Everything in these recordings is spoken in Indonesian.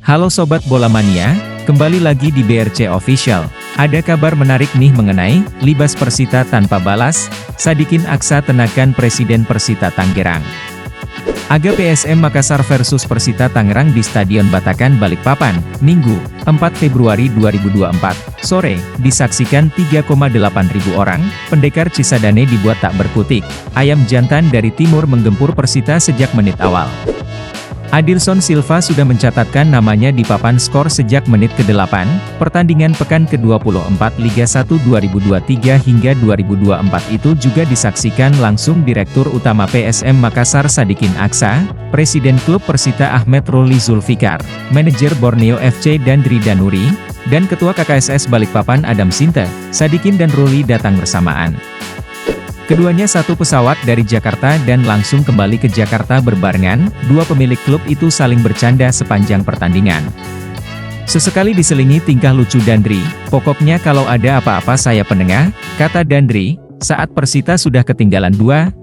Halo Sobat Bola Mania, kembali lagi di BRC Official. Ada kabar menarik nih mengenai libas Persita tanpa balas, Sadikin Aksa tenakan Presiden Persita Tangerang. Aga PSM Makassar versus Persita Tangerang di Stadion Batakan Balikpapan, Minggu, 4 Februari 2024, sore, disaksikan 3,8 ribu orang, pendekar Cisadane dibuat tak berkutik. Ayam jantan dari timur menggempur Persita sejak menit awal. Adilson Silva sudah mencatatkan namanya di papan skor sejak menit ke-8, pertandingan pekan ke-24 Liga 1 2023 hingga 2024 itu juga disaksikan langsung Direktur Utama PSM Makassar Sadikin Aksa, Presiden Klub Persita Ahmed Ruli Zulfikar, Manajer Borneo FC Dandri Danuri, dan Ketua KKSS Balikpapan Adam Sinte. Sadikin dan Ruli datang bersamaan. Keduanya satu pesawat dari Jakarta dan langsung kembali ke Jakarta berbarengan. Dua pemilik klub itu saling bercanda sepanjang pertandingan. Sesekali diselingi tingkah lucu Dandri. Pokoknya kalau ada apa-apa saya penengah, kata Dandri, saat Persita sudah ketinggalan 2-0,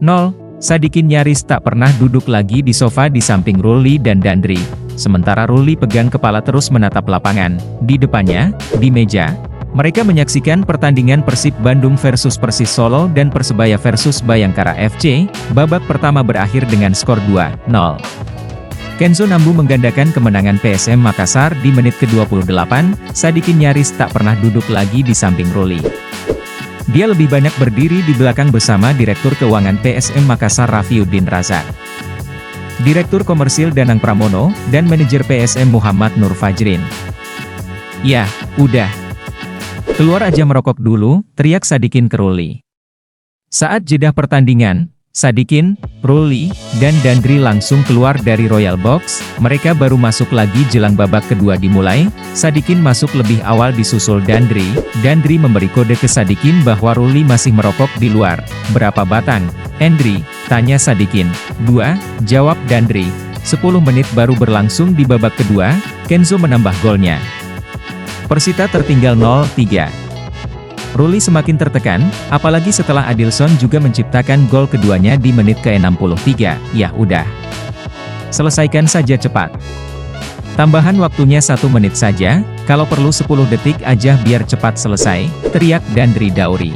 Sadikin nyaris tak pernah duduk lagi di sofa di samping Ruli dan Dandri. Sementara Ruli pegang kepala terus menatap lapangan. Di depannya, di meja, mereka menyaksikan pertandingan Persib Bandung versus Persis Solo dan Persebaya versus Bayangkara FC. Babak pertama berakhir dengan skor 2-0. Kenzo Nambu menggandakan kemenangan PSM Makassar di menit ke-28. Sadikin nyaris tak pernah duduk lagi di samping Ruli. Dia lebih banyak berdiri di belakang bersama Direktur Keuangan PSM Makassar Rafiuddin Razak, Direktur Komersil Danang Pramono, dan Manajer PSM Muhammad Nur Fajrin. "Ya, udah. Keluar aja merokok dulu," teriak Sadikin ke Ruli. Saat jeda pertandingan, Sadikin, Ruli, dan Dandri langsung keluar dari Royal Box. Mereka baru masuk lagi jelang babak kedua dimulai. Sadikin masuk lebih awal disusul Dandri. Dandri memberi kode ke Sadikin bahwa Ruli masih merokok di luar. "Berapa batang, Endri?" tanya Sadikin. "2, jawab Dandri. 10 menit baru berlangsung di babak kedua, Kenzo menambah golnya. Persita tertinggal 0-3. Ruli semakin tertekan, apalagi setelah Adilson juga menciptakan gol keduanya di menit ke-63. "Ya udah. Selesaikan saja cepat. Tambahan waktunya 1 menit saja, kalau perlu 10 detik aja biar cepat selesai," teriak Dandri Dauri.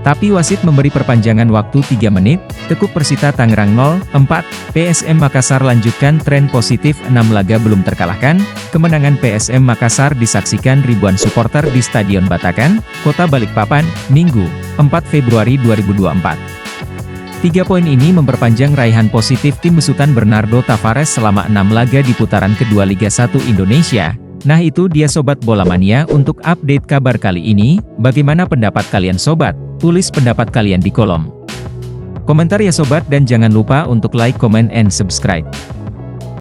Tapi wasit memberi perpanjangan waktu 3 menit, tekuk Persita Tangerang 0-4, PSM Makassar lanjutkan tren positif 6 laga belum terkalahkan. Kemenangan PSM Makassar disaksikan ribuan supporter di Stadion Batakan, Kota Balikpapan, Minggu, 4 Februari 2024. 3 poin ini memperpanjang raihan positif tim besutan Bernardo Tavares selama 6 laga di putaran kedua Liga 1 Indonesia. Nah itu dia Sobat Bola Mania untuk update kabar kali ini. Bagaimana pendapat kalian Sobat? Tulis pendapat kalian di kolom komentar ya Sobat, dan jangan lupa untuk like, comment, and subscribe.